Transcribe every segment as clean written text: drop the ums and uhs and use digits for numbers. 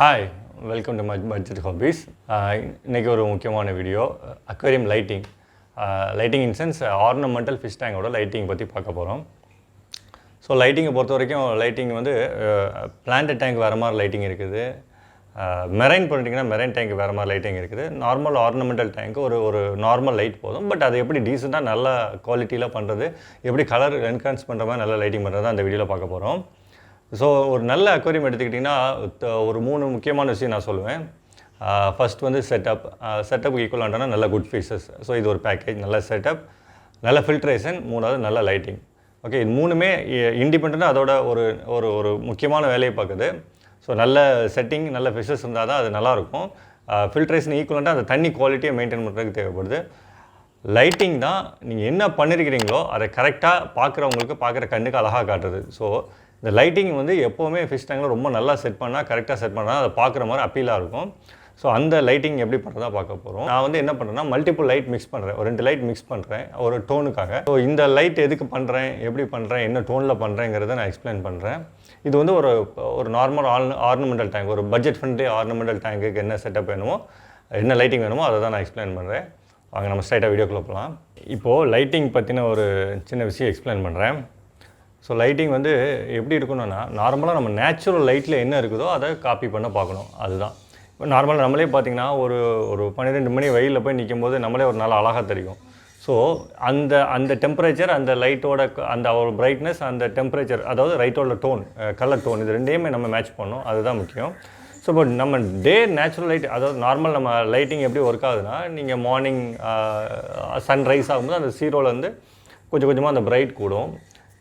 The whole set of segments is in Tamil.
Hi welcome to my budget hobbies. இன்றைக்கி ஒரு முக்கியமான video aquarium lighting. Lighting in sense ornamental fish டேங்கோட லைட்டிங் பற்றி பார்க்க போகிறோம். ஸோ லைட்டிங்கை பொறுத்த வரைக்கும் லைட்டிங் வந்து பிளான்ட் டேங்க் வேறு மாதிரி லைட்டிங் இருக்குது, மெரைன் பண்ணிட்டிங்கன்னா மெரைன் டேங்க் வேறு மாதிரி லைட்டிங் இருக்குது, நார்மல் ஆர்னமெண்டல் டேங்க்கு ஒரு நார்மல் லைட் போதும். பட் அது எப்படி டீசெண்டாக நல்ல குவாலிட்டியில் பண்ணுறது, எப்படி கலர் என்ஹான்ஸ் பண்ணுற மாதிரி நல்ல லைட்டிங் பண்ணுறது அந்த வீடியோவில் பார்க்க போகிறோம். ஸோ ஒரு நல்ல அக்வேரியம் எடுத்துக்கிட்டிங்கன்னா ஒரு 3 முக்கியமான விஷயம் நான் சொல்லுவேன். ஃபஸ்ட் வந்து செட்டப்புக்கு ஈக்குவலான நல்ல குட் ஃபீச்சர்ஸ். ஸோ இது ஒரு பேக்கேஜ், நல்ல செட்டப், நல்ல ஃபில்ட்ரேஷன், 3வது நல்ல லைட்டிங். ஓகே, இது 3மே இண்டிபெண்ட்டாக அதோட ஒரு ஒரு ஒரு முக்கியமான வேலையை பார்க்குது. ஸோ நல்ல செட்டிங், நல்ல ஃபிஷஸ் இருந்தால் தான் அது நல்லாயிருக்கும். ஃபில்ட்ரேஷன் ஈக்குவலண்ட்டாக அந்த தண்ணி குவாலிட்டியை மெயின்டைன் பண்ணுறதுக்கு தேவைப்படுது. லைட்டிங் தான் நீங்கள் என்ன பண்ணியிருக்கிறீங்களோ அதை கரெக்டாக பார்க்குறவங்களுக்கு பார்க்குற கண்ணுக்கு அழகாக காட்டுறது. ஸோ இந்த லைட்டிங் வந்து எப்போவுமே ஃபிஷ் டேங்கில் ரொம்ப நல்லா செட் பண்ணால், கரெக்டாக செட் பண்ணால் அதை பார்க்குற மாதிரி அப்பீலாக இருக்கும். ஸோ அந்த லைட்டிங் எப்படி பண்ணுறதா பார்க்க போகிறோம். நான் வந்து என்ன பண்ணுறேன்னா மல்டிபிள் லைட் மிக்ஸ் பண்ணுறேன், ஒரு 2 லைட் மிக்ஸ் பண்ணுறேன் ஒரு டோனுக்காக. ஸோ இந்த லைட் எதுக்கு பண்ணுறேன், எப்படி பண்ணுறேன், என்ன டோனில் பண்ணுறேங்கிறத நான் எக்ஸ்பிளைன் பண்ணுறேன். இது வந்து ஒரு நார்மல் ஆர்னமெண்டல் டேங்க், ஒரு பட்ஜெட் ஃப்ரெண்ட்லி ஆர்னமெண்டல் டேங்குக்கு என்ன செட்டப் வேணுமோ, என்ன லைட்டிங் வேணுமோ அதை தான் நான் எக்ஸ்பிளைன் பண்ணுறேன். வாங்க நம்ம ஸ்ட்ரைட்டாக வீடியோக்குள்ளே போகலாம். இப்போது லைட்டிங் பற்றின ஒரு சின்ன விஷயம் எக்ஸ்பிளைன் பண்ணுறேன். ஸோ லைட்டிங் வந்து எப்படி இருக்கணும்னா, நார்மலாக நம்ம நேச்சுரல் லைட்டில் என்ன இருக்குதோ அதை காப்பி பண்ண பார்க்கணும். அதுதான் இப்போ நார்மலாக நம்மளே பார்த்திங்கன்னா ஒரு 12 மணி வெயிலில் போய் நிற்கும் போது நம்மளே ஒரு நாள் அழகாக தெரியும். ஸோ அந்த டெம்பரேச்சர், அந்த லைட்டோட அந்த ஒரு பிரைட்னஸ், அந்த டெம்பரேச்சர், அதாவது லைட்டோட டோன், கலர் டோன், இது ரெண்டையுமே நம்ம மேட்ச் பண்ணணும். அதுதான் முக்கியம். ஸோ இப்போ நம்ம நேச்சுரல் லைட், அதாவது நார்மல் நம்ம லைட்டிங் எப்படி ஒர்க் ஆகுதுன்னா, நீங்கள் மார்னிங் சன்ரைஸ் ஆகும்போது அந்த ஜீரோலேருந்து கொஞ்சம் கொஞ்சமாக அந்த பிரைட் கூடும்.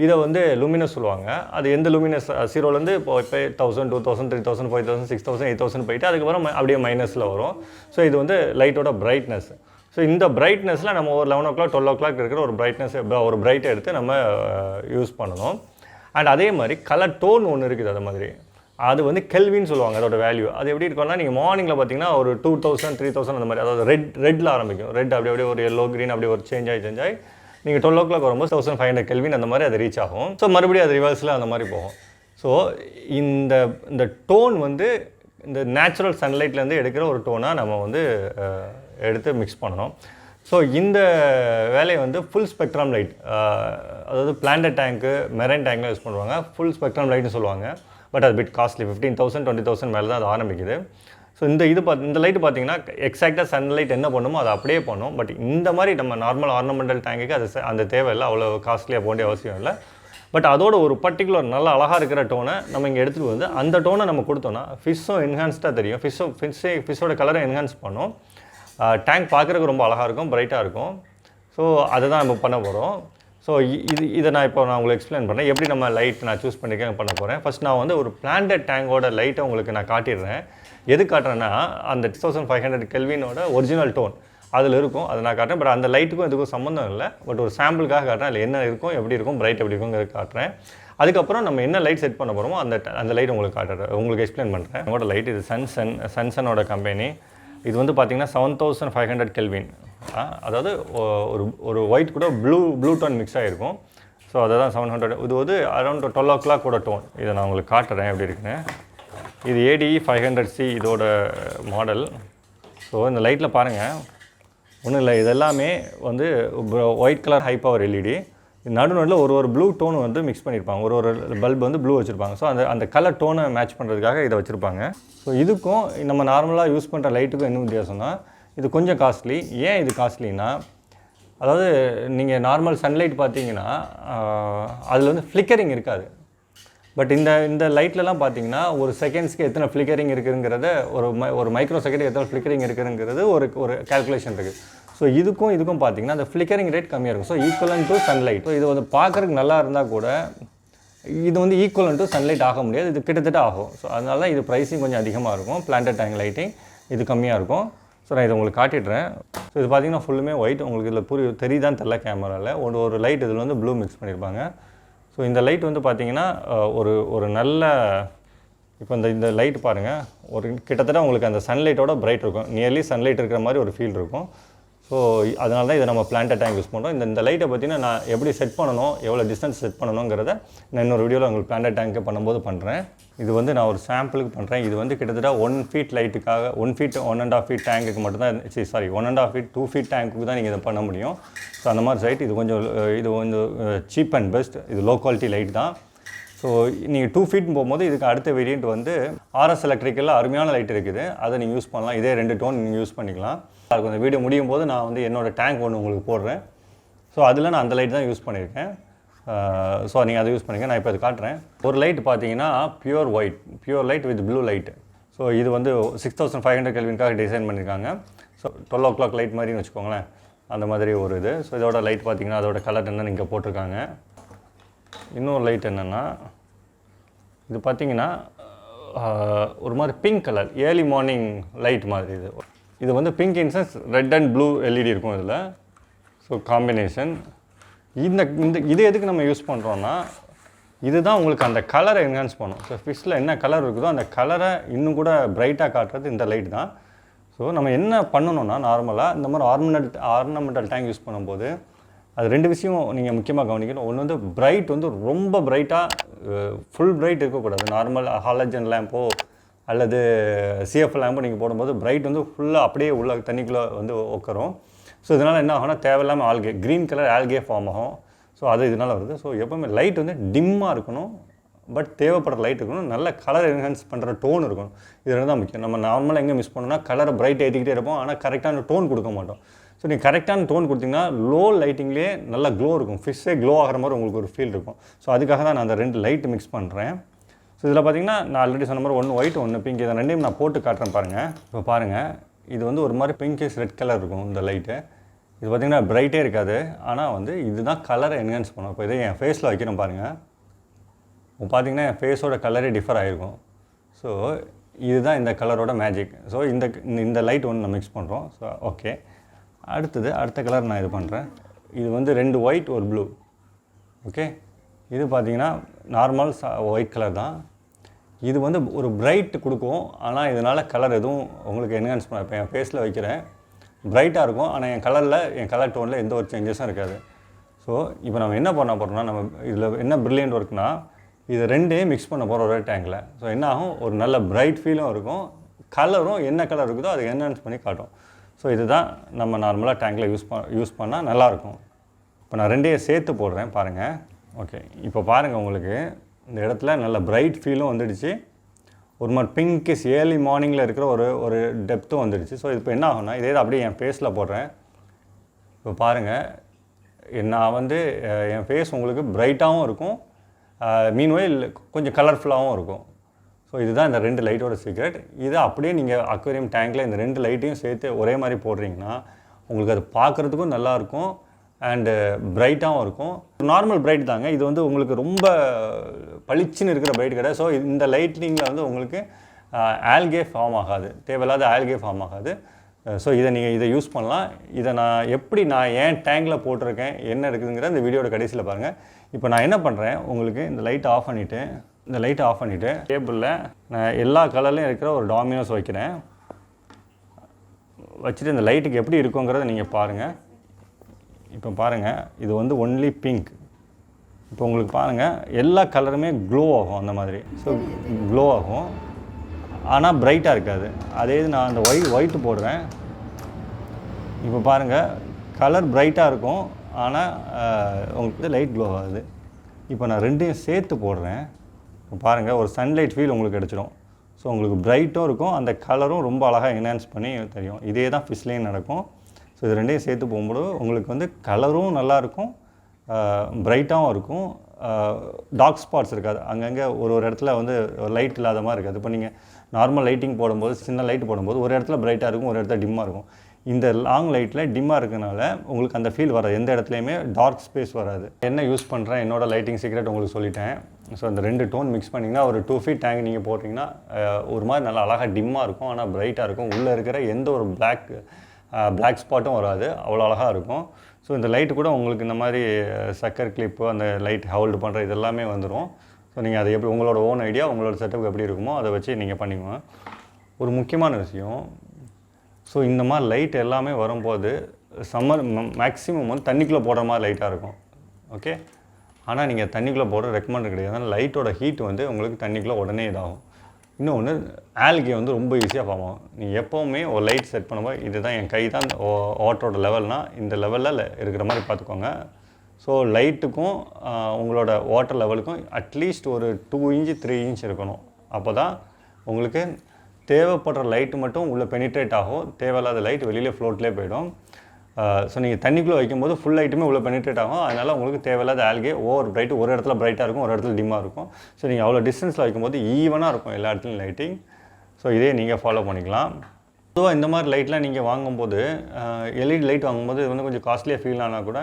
இதை வந்து லூமினஸ் சொல்லுவாங்க. அது எந்த லூமினஸ் ஜீரோலேருந்து இப்போ 1000, 2000, 3000, 5000, 6000, 8000 போயிட்டு அதுக்கப்புறம் அப்படியே மைனஸில் வரும். ஸோ இது வந்து லைட்டோட பிரைட்னஸ். ஸோ இந்த பிரைட்னஸில் நம்ம ஒரு 11 o'clock 12 o'clock இருக்கிற ஒரு பிரைட்டை எடுத்து நம்ம யூஸ் பண்ணணும். அண்ட் அதே மாதிரி கலர் டோன் ஒன்று இருக்குது, அது மாதிரி அது வந்து கெல்வின்னு சொல்லுவாங்க. அதோட வேல்யூ அது எப்படி இருக்கும்னா, நீங்கள் மார்னிங்கில் பார்த்தீங்கன்னா ஒரு 2000, 3000 அந்த மாதிரி, அதாவது ரெட்டில் ஆரம்பிக்கும். ரெட் அப்படியே ஒரு எல்லோ க்ரீன் அப்படியே ஒரு சேஞ்ச் ஆகி நீங்கள் 12 o'clock வரும்போது 1500 கெல்வின் அந்த மாதிரி அது ரீச் ஆகும். ஸோ மறுபடியும் அது ரிவர்ஸில் அந்த மாதிரி போகும். ஸோ இந்த டோன் வந்து இந்த நேச்சுரல் சன்லைட்லேருந்து எடுக்கிற ஒரு டோனாக நம்ம வந்து எடுத்து மிக்ஸ் பண்ணணும். ஸோ இந்த வேலையை வந்து ஃபுல் ஸ்பெக்ட்ரம் லைட், அதாவது பிளான்ட் டேங்க்கு, மெரைன் டேங்க்லாம் யூஸ் பண்ணுவாங்க. ஃபுல் ஸ்பெக்ட்ரம் லைட்னு சொல்லுவாங்க. பட் அது பிட் காஸ்ட்லி, 15,000 20,000 மேலே தான் அது ஆரம்பிக்குது. ஸோ இந்த லைட்டு பார்த்தீங்கன்னா எக்ஸாக்டாக சன்லைட் என்ன பண்ணுமோ அதை அப்படியே பண்ணும். பட் இந்த மாதிரி நம்ம நார்மல் ஆர்னமெண்டல் டேங்குக்கு அந்த தேவையில்லை, அவ்வளோ காஸ்ட்லியாக போக வேண்டிய அவசியம் இல்லை. பட் அதோட ஒரு பர்டிகுலர் நல்ல அழகாக இருக்கிற டோனை நம்ம இங்கே எடுத்துகிட்டு வந்து அந்த டோனை நம்ம கொடுத்தோன்னா ஃபிஷ்ஷும் என்ஹான்ஸ்டாக தெரியும். ஃபிஷ்ஷோட கலரை என்ஹான்ஸ் பண்ணும். டேங்க் பார்க்குறதுக்கு ரொம்ப அழகாக இருக்கும், பிரைட்டாக இருக்கும். ஸோ அதை தான் நம்ம பண்ண போகிறோம். ஸோ இதை நான் உங்களுக்கு எக்ஸ்பிளைன் பண்ணுறேன், எப்படி நம்ம லைட் நான் சூஸ் பண்ணிக்க பண்ண போகிறேன். ஃபஸ்ட் நான் வந்து ஒரு பிளான்ட் டேங்கோட லைட்டை உங்களுக்கு நான் காட்டிடுறேன். எது காட்டுறேன்னா, அந்த 6500 கெல்வினோட ஒரிஜினல் டோன் அதில் இருக்கும், அதை நான் காட்டுறேன். பட் அந்த லைட்டுக்கும் இதுக்கும் சம்மந்தம் இல்லை. பட் ஒரு சாம்பிளுக்காக காட்டுறேன், அதில் என்ன இருக்கும், எப்படி இருக்கும், பிரைட் எப்படி இருக்குங்கிறது காட்டுறேன். அதுக்கப்புறம் நம்ம என்ன லைட் செட் பண்ண போகிறோமோ அந்த லைட் உங்களுக்கு எக்ஸ்பிளைன் பண்ணுறேன். என்னோட லைட் இது சன்சனோட கம்பெனி. இது வந்து பார்த்திங்கன்னா 7500 கெல்வின், அதாவது ஒரு ஒயிட் கூட ப்ளூ டோன் மிக்ஸ் ஆகிருக்கும். ஸோ அதை தான் 700. இது வந்து அரௌண்ட் 12 o'clock கூட டோன். இதை நான் உங்களுக்கு காட்டுறேன் எப்படி இருக்குன்னு. இது ADE 500C இதோட மாடல். ஸோ இந்த லைட்டில் பாருங்கள், ஒன்றும் இல்லை, இதெல்லாமே வந்து white colour high power LED. நடுநடுவில் ஒரு ப்ளூ டோன் வந்து மிக்ஸ் பண்ணியிருப்பாங்க. ஒரு பல்ப் வந்து ப்ளூ வச்சுருப்பாங்க. ஸோ அந்த கலர் டோனை மேட்ச் பண்ணுறதுக்காக இதை வச்சுருப்பாங்க. ஸோ இதுக்கும் நம்ம நார்மலாக யூஸ் பண்ணுற லைட்டுக்கும் என்ன வித்தியாசம்னா, இது கொஞ்சம் காஸ்ட்லி. ஏன் இது காஸ்ட்லின்னா, அதாவது நீங்கள் நார்மல் சன்லைட் பார்த்தீங்கன்னா அதில் வந்து ஃப்ளிக்கரிங் இருக்காது. பட் இந்த லைட்லலாம் பார்த்தீங்கன்னா ஒரு செகண்ட்ஸ்க்கு எத்தனை ஃப்ளிக்கரிங் இருக்குங்கிறத, ஒரு மைக்ரோ செகண்ட் எத்தனை ஃப்ளிக்கரிங் இருக்குங்கிறது ஒரு கால்குலேஷன் இருக்குது. ஸோ இதுக்கும் பார்த்தீங்கன்னா அந்த ஃப்ளிக்கரிங் ரேட் கம்மியாக இருக்கும். So ஈக்குவலன் to sunlight. ஸோ இது வந்து பார்க்குறதுக்கு நல்லா இருந்தால் கூட இது வந்து ஈக்குவலன் டு சன்லைட் ஆக முடியாது, இது கிட்டத்தட்ட ஆகும். ஸோ அதனால தான் இது ப்ரைஸிங் கொஞ்சம் அதிகமாக இருக்கும். பிளான்ட் டேங்க் லைட்டிங் இது கம்மியாக இருக்கும். ஸோ நான் இதை உங்களுக்கு காட்டிடுறேன். ஸோ இது பார்த்தீங்கன்னா ஃபுல்லுமே ஒயிட். உங்களுக்கு இதில் தெரியுதான்னு தெரியல கேமராவில். ஒரு லைட் இதில் வந்து ப்ளூ மிக்ஸ் பண்ணியிருப்பாங்க. ஸோ இந்த லைட் வந்து பார்த்திங்கன்னா ஒரு நல்ல, இப்போ இந்த லைட் பாருங்கள், கிட்டத்தட்ட உங்களுக்கு அந்த சன்லைட்டோட பிரைட் இருக்கும். நியர்லி சன்லைட் இருக்கிற மாதிரி ஒரு ஃபீல் இருக்கும். ஸோ அதனால தான் இதை நம்ம பிளான்டட் டேங்க் யூஸ் பண்ணுறோம். இந்த லைட்டை பார்த்தீங்கன்னா நான் எப்படி செட் பண்ணணும், எவ்வளோ டிஸ்டன்ஸ் செட் பண்ணணுங்கிறத நான் இன்னொரு வீடியோவில் உங்களுக்கு பிளான்டட் டேங்க்கு பண்ணும்போது பண்ணுறேன். இது வந்து நான் ஒரு சாம்பிளுக்கு பண்ணுறேன். இது வந்து கிட்டத்தட்ட 1 feet லைட்டுக்காக 1 feet 1.5 feet டேங்குக்கு மட்டும்தான் 1.5 feet 2 feet டேங்க்குக்கு தான் நீங்கள் இதை பண்ண முடியும். ஸோ அந்த மாதிரி சைட் இது கொஞ்சம் சீப் அண்ட் பெஸ்ட். இது லோ குவாலிட்டி லைட் தான். ஸோ நீங்கள் 2 feet போகும்போது இதுக்கு அடுத்த வேரியண்ட் வந்து ஆர்எஸ் எலக்ட்ரிக்கலில் அருமையான லைட் இருக்குது. அதை நீங்கள் யூஸ் பண்ணலாம். இதே 2 டோன் நீங்கள் யூஸ் பண்ணிக்கலாம். அதுக்கு அந்த வீடியோ முடியும் போது நான் வந்து என்னோடய டேங்க் ஒன்று உங்களுக்கு போடுறேன். ஸோ அதில் நான் அந்த லைட் தான் யூஸ் பண்ணியிருக்கேன். ஸோ நீங்கள் அதை யூஸ் பண்ணிங்க. நான் இப்போ அது காட்டுறேன். ஒரு லைட் பார்த்தீங்கன்னா pure light with blue light. So இது வந்து 6500 கெல்வின்காக டிசைன் பண்ணியிருக்காங்க. ஸோ 12 o'clock லைட் மாதிரின்னு வச்சுக்கோங்களேன், அந்த மாதிரி ஒரு இது. ஸோ இதோட லைட் பார்த்தீங்கன்னா அதோட கலர் என்னன்னு இங்கே போட்டிருக்காங்க. இன்னொரு லைட் என்னென்னா இது பார்த்தீங்கன்னா ஒரு மாதிரி pink colour early morning light மாதிரி. இது வந்து pink incense red and blue LED இருக்கும் இதில். ஸோ காம்பினேஷன் இது எதுக்கு நம்ம யூஸ் பண்ணுறோன்னா இதுதான் உங்களுக்கு அந்த கலரை என்ஹான்ஸ் பண்ணும். ஸோ ஃபிஷ்ஷில் என்ன கலர் இருக்குதோ அந்த கலரை இன்னும் கூட பிரைட்டாக காட்டுறது இந்த லைட் தான். ஸோ நம்ம என்ன பண்ணணும்னா நார்மலாக இந்த மாதிரி ஆர்னமெண்டல் டேங்க் யூஸ் பண்ணும்போது அது 2 விஷயம் நீங்கள் முக்கியமாக கவனிக்கணும். ஒன்று வந்து பிரைட் வந்து ரொம்ப பிரைட்டாக ஃபுல் பிரைட் இருக்கக்கூடாது. நார்மல் ஹாலஜன் லேம்போ அல்லது சிஎஃப் லேம்போ நீங்கள் போடும்போது பிரைட் வந்து ஃபுல்லாக அப்படியே உள்ள தண்ணிக்குள்ளே வந்து உட்காரும். ஸோ இதனால் என்ன ஆகும்னா தேவையில்லாமல் க்ரீன் கலர் ஆல்கே ஃபார்ம் ஆகும். ஸோ அது இதனால் வருது. ஸோ எப்போவுமே லைட் வந்து டிம்மாக இருக்கணும், பட் தேவைப்படுற லைட் இருக்கணும், நல்ல கலர் என்ஹான்ஸ் பண்ணுற டோன் இருக்கணும். இது 2 தான் முக்கியம். நம்ம நார்மலாக எங்கே மிஸ் பண்ணோம்னா கலரை பிரைட் ஏற்றிக்கிட்டே இருப்போம், ஆனால் கரெக்டான டோன் கொடுக்க மாட்டோம். ஸோ நீங்கள் கரெக்டான டோன் கொடுத்தீங்கன்னா லோ லைட்டிங்லேயே நல்லா க்ளோ இருக்கும், ஃபிஷ்ஷே க்ளோ ஆகிற மாதிரி உங்களுக்கு ஒரு ஃபீல் இருக்கும். ஸோ அதுக்காக தான் நான் அந்த 2 லைட் மிக்ஸ் பண்ணுறேன். ஸோ இதில் பார்த்தீங்கன்னா நான் ஆல்ரெடி சொன்ன மாதிரி 1 ஒயிட் 1 பிங்க், இதை 2யும் நான் போட்டு காட்டுறேன் பாருங்கள். இப்போ பாருங்கள், இது வந்து ஒரு மாதிரி பிங்கிஷ் ரெட் கலர் இருக்கும் இந்த லைட்டு. இது பார்த்திங்கன்னா பிரைட்டே இருக்காது, ஆனால் வந்து இதுதான் கலரை என்ஹான்ஸ் பண்ணும். இப்போ இதை என் ஃபேஸில் வைக்கிறேன் பாருங்கள். இப்போ பார்த்தீங்கன்னா என் ஃபேஸோட கலரே டிஃபர் ஆகிருக்கும். ஸோ இதுதான் இந்த கலரோட மேஜிக். ஸோ இந்த லைட் ஒன்று நான் மிக்ஸ் பண்ணுறோம். ஸோ ஓகே, அடுத்த கலர் நான் இது பண்ணுறேன். இது வந்து 2 ஒயிட் 1 ப்ளூ. ஓகே, இது பார்த்தீங்கன்னா நார்மல் ஒயிட் கலர் தான். இது வந்து ஒரு பிரைட் கொடுக்கும், ஆனால் இதனால் கலர் எதுவும் உங்களுக்கு என்ஹான்ஸ் பண்ண. இப்போ என் ஃபேஸில் வைக்கிறேன், பிரைட்டாக இருக்கும், ஆனால் என் கலர் டோனில் எந்த ஒரு சேஞ்சஸும் இருக்காது. ஸோ இப்போ நம்ம என்ன பண்ண போகிறோம்னா, நம்ம இதில் என்ன ப்ரில்லியன்ட் ஒர்க்னா இது 2யும் மிக்ஸ் பண்ண போகிறோம் ஒரே டேங்கில். ஸோ என்ன ஆகும், ஒரு நல்ல பிரைட் ஃபீலும் இருக்கும், கலரும் என்ன கலர் இருக்குதோ அதை என்ஹான்ஸ் பண்ணி காட்டும். ஸோ இதுதான் நம்ம நார்மலாக டேங்கில் யூஸ் பண்ணால் நல்லாயிருக்கும். இப்போ நான் 2யும் சேர்த்து போடுறேன் பாருங்கள். ஓகே, இப்போ பாருங்கள், உங்களுக்கு இந்த இடத்துல நல்ல பிரைட் ஃபீலும் வந்துடுச்சு, ஒரு மாதிரி பிங்கிஷ் ஏர்லி மார்னிங்கில் இருக்கிற ஒரு டெப்த்தும் வந்துடுச்சு. ஸோ இப்போ என்ன ஆகும்னா இதே அப்படியே என் ஃபேஸில் போடுறேன். இப்போ பாருங்கள், நான் வந்து என் ஃபேஸ் உங்களுக்கு பிரைட்டாகவும் இருக்கும், மீன்வைல் கொஞ்சம் கலர்ஃபுல்லாகவும் இருக்கும். ஸோ இதுதான் இந்த 2 லைட்டோட சீக்ரெட். இதை அப்படியே நீங்கள் அக்வேரியம் டேங்கில் இந்த 2 லைட்டையும் சேர்த்து ஒரே மாதிரி போடுறீங்கன்னா உங்களுக்கு அது பார்க்குறதுக்கும் நல்லாயிருக்கும் அண்டு பிரைட்டாகவும் இருக்கும். நார்மல் பிரைட் தாங்க, இது வந்து உங்களுக்கு ரொம்ப பளிச்சுன்னு இருக்கிற பிரைட் கிடையாது. ஸோ இந்த லைட்னிங்கில் வந்து உங்களுக்கு ஆல்கே ஃபார்ம் ஆகாது, தேவையில்லாத ஆல்கே ஃபார்ம் ஆகாது. ஸோ இதை யூஸ் பண்ணலாம். இதை நான் ஏன் டேங்கில் போட்டிருக்கேன், என்ன இருக்குதுங்கிற இந்த வீடியோட கடைசியில் பாருங்கள். இப்போ நான் என்ன பண்ணுறேன், உங்களுக்கு இந்த லைட்டை ஆஃப் பண்ணிவிட்டு டேபிளில் நான் எல்லா கலர்லையும் இருக்கிற ஒரு டாமினோஸ் வைக்கிறேன். வச்சுட்டு இந்த லைட்டுக்கு எப்படி இருக்குங்கிறத நீங்கள் பாருங்கள். இப்போ பாருங்கள், இது வந்து ஒன்லி பிங்க். இப்போ உங்களுக்கு பாருங்கள், எல்லா கலருமே க்ளோ ஆகும் அந்த மாதிரி. ஸோ க்ளோ ஆகும், ஆனால் பிரைட்டாக இருக்காது. அதே இது நான் அந்த ஒயிட்டு போடுறேன். இப்போ பாருங்கள், கலர் பிரைட்டாக இருக்கும், ஆனால் உங்களுக்கு லைட் க்ளோ ஆகுது. இப்போ நான் 2யும் சேர்த்து போடுறேன். இப்போ பாருங்கள், ஒரு சன்லைட் ஃபீல் உங்களுக்கு கிடச்சிடும். ஸோ உங்களுக்கு பிரைட்டும் இருக்கும், அந்த கலரும் ரொம்ப அழகாக என்ஹான்ஸ் பண்ணி தெரியும். இதே தான் ஃபிஷ்லேயும் நடக்கும். ஸோ இது 2யும் சேர்த்து போகும்போது உங்களுக்கு வந்து கலரும் நல்லாயிருக்கும், பிரைட்டாகவும் இருக்கும், டார்க் ஸ்பாட்ஸ் இருக்காது. அங்கங்கே ஒரு இடத்துல வந்து லைட் இல்லாத மாதிரி இருக்காது. இப்போ நீங்கள் நார்மல் லைட்டிங் போடும்போது, சின்ன லைட் போடும்போது ஒரு இடத்துல பிரைட்டாக இருக்கும், ஒரு இடத்துல டிம்மாக இருக்கும். இந்த லாங் லைட்டில் டிம்மாக இருக்கனால உங்களுக்கு அந்த ஃபீல் வராது, எந்த இடத்துலையுமே டார்க் ஸ்பேஸ் வராது. என்ன யூஸ் பண்ணுறேன், என்னோடய லைட்டிங் சீக்ரெட் உங்களுக்கு சொல்லிட்டேன். ஸோ அந்த 2 டோன் மிக்ஸ் பண்ணிங்கன்னா ஒரு 2 feet டேங்க் நீங்கள் போட்டிங்கன்னா ஒரு மாதிரி நல்லா அழகாக டிம்மாக இருக்கும், ஆனால் பிரைட்டாக இருக்கும். உள்ளே இருக்கிற எந்த ஒரு பிளாக் ஸ்பாட்டும் வராது, அவ்வளோ அழகாக இருக்கும். ஸோ இந்த லைட்டு கூட உங்களுக்கு இந்த மாதிரி சக்கர் கிளிப்பு, அந்த லைட் ஹோல்டு பண்ணுற இதெல்லாமே வந்துடும். ஸோ நீங்கள் அதை எப்படி உங்களோட ஓன் ஐடியா, உங்களோட செட்டப் எப்படி இருக்குமோ அதை வச்சு நீங்கள் பண்ணிக்குவோம். ஒரு முக்கியமான விஷயம், ஸோ இந்த மாதிரி லைட் எல்லாமே வரும்போது சம்மர் மேக்ஸிமம் வந்து தண்ணிக்குள்ளே போடுற மாதிரி லைட்டாக இருக்கும். ஓகே, ஆனால் நீங்கள் தண்ணிக்குள்ளே போடுற ரெக்கமெண்ட் கிடையாது. அதனால் லைட்டோட ஹீட் வந்து உங்களுக்கு தண்ணிக்குள்ளே உடனே இதாகும். இன்னொன்று ஆல்கே வந்து ரொம்ப ஈஸியாக ஃபார்ம் ஆகும். நீங்கள் எப்போவுமே ஒரு லைட் செட் பண்ணும்போது இதுதான் என் கை தான் வாட்டரோட லெவல்னால் இந்த லெவலில் இருக்கிற மாதிரி பார்த்துக்கோங்க. ஸோ லைட்டுக்கும் உங்களோட வாட்டர் லெவலுக்கும் அட்லீஸ்ட் ஒரு 2 இன்ச் 3 இன்ச் இருக்கணும். அப்போ தான் உங்களுக்கு தேவைப்படுற லைட்டு மட்டும் உள்ளே பெனிட்ரேட் ஆகும், தேவையில்லாத லைட் வெளியில் ஃப்ளோட்லேயே போயிடும். ஸோ நீங்கள் தண்ணிக்குள்ளே வைக்கும்போது ஃபுல் லைட்டுமே உள்ளே பெனிட்ரேட் ஆகும். அதனால் உங்களுக்கு தேவையில்லாத ஆல்கே ஓவர் பிரைட்டு ஒரு இடத்துல பிரைட்டாக இருக்கும், ஒரு இடத்துல டிம்மாக இருக்கும். ஸோ நீங்கள் அவ்வளோ டிஸ்டன்ஸில் வைக்கும்போது ஈவனாக இருக்கும் எல்லா இடத்துலையும் லைட்டிங். ஸோ இதே நீங்கள் ஃபாலோ பண்ணிக்கலாம். பொதுவாக இந்த மாதிரி லைட்லாம் நீங்கள் வாங்கும்போது எல்இடி லைட் வாங்கும்போது இது வந்து கொஞ்சம் காஸ்ட்லியாக ஃபீல் ஆனால் கூட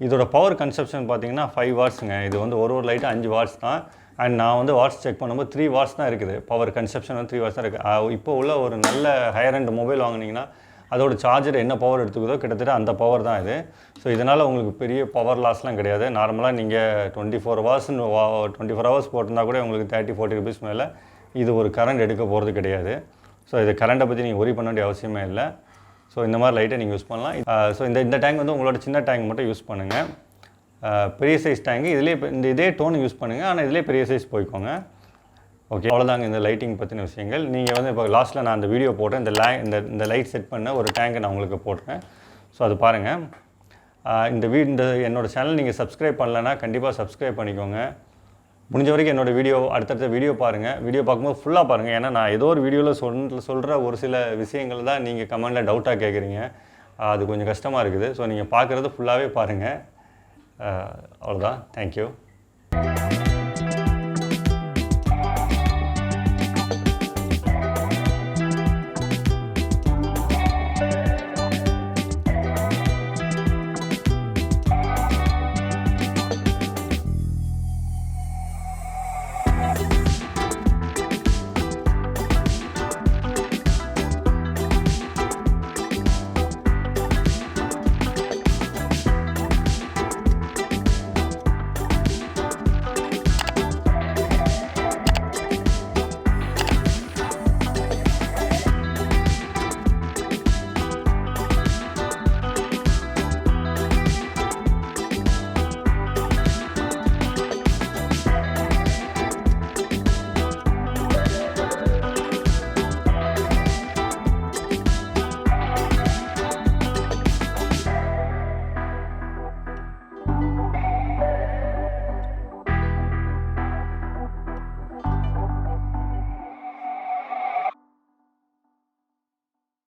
இதோட பவர் கன்சப்ஷன் பார்த்தீங்கன்னா 5 வாட்ஸுங்க. இது வந்து ஒரு லைட்டு 5 வாட்ஸ் தான். அண்ட் நான் வந்து வாட்ஸ் செக் பண்ணும்போது 3 வாட்ஸ் தான் இருக்குது. பவர் கன்சப்ஷன் வந்து 3 வாட்ஸ் தான் இருக்குது. இப்போ உள்ள ஒரு நல்ல ஹையர் அண்ட் மொபைல் வாங்கினீங்கன்னா அதோட சார்ஜர் என்ன பவர் எடுத்துக்குதோ கிட்டத்தட்ட அந்த பவர் தான் இது. ஸோ இதனால் உங்களுக்கு பெரிய பவர் லாஸ்லாம் கிடையாது. நார்மலாக நீங்கள் 24 ஹவர்ஸ் போட்டிருந்தா கூட உங்களுக்கு 30-40 ருபீஸ் மேலே இது ஒரு கரண்ட் எடுக்க போகிறது கிடையாது. ஸோ இது கரண்ட்டை பற்றி நீங்கள் ஒரி பண்ண வேண்டிய அவசியமே இல்லை. ஸோ இந்த மாதிரி லைட்டை நீங்கள் யூஸ் பண்ணலாம். ஸோ இந்த டேங்க் வந்து உங்களோட சின்ன டேங்க் மட்டும் யூஸ் பண்ணுங்கள். பெரிய சைஸ் டேங்கு இதிலே இதே டோன் யூஸ் பண்ணுங்கள், ஆனால் இதிலே பெரிய சைஸ் போய்க்கோங்க. ஓகே, அவ்வளோதாங்க இந்த லைட்டிங் பற்றின விஷயங்கள். நீங்கள் வந்து இப்போ லாஸ்ட்டில் நான் அந்த வீடியோ போட்டேன், இந்த லைட் செட் பண்ண ஒரு டேங்கை நான் உங்களுக்கு போட்டேன். ஸோ அது பாருங்கள். இந்த என்னோடய சேனல் நீங்கள் சப்ஸ்கிரைப் பண்ணலைன்னா கண்டிப்பாக சப்ஸ்கிரைப் பண்ணிக்கோங்க. முடிஞ்ச வரைக்கும் என்னோடய வீடியோ அடுத்தடுத்த வீடியோ பாருங்கள். வீடியோ பார்க்கும்போது ஃபுல்லாக பாருங்கள். ஏன்னா நான் ஏதோ ஒரு வீடியோவில் சொல்கிற ஒரு சில விஷயங்கள் தான் நீங்கள் கமெண்டில் டவுட்டாக கேட்குறீங்க. அது கொஞ்சம் கஷ்டமாக இருக்குது. ஸோ நீங்கள் பார்க்குறது ஃபுல்லாகவே பாருங்கள். அவ்வளோதான். தேங்க்யூ.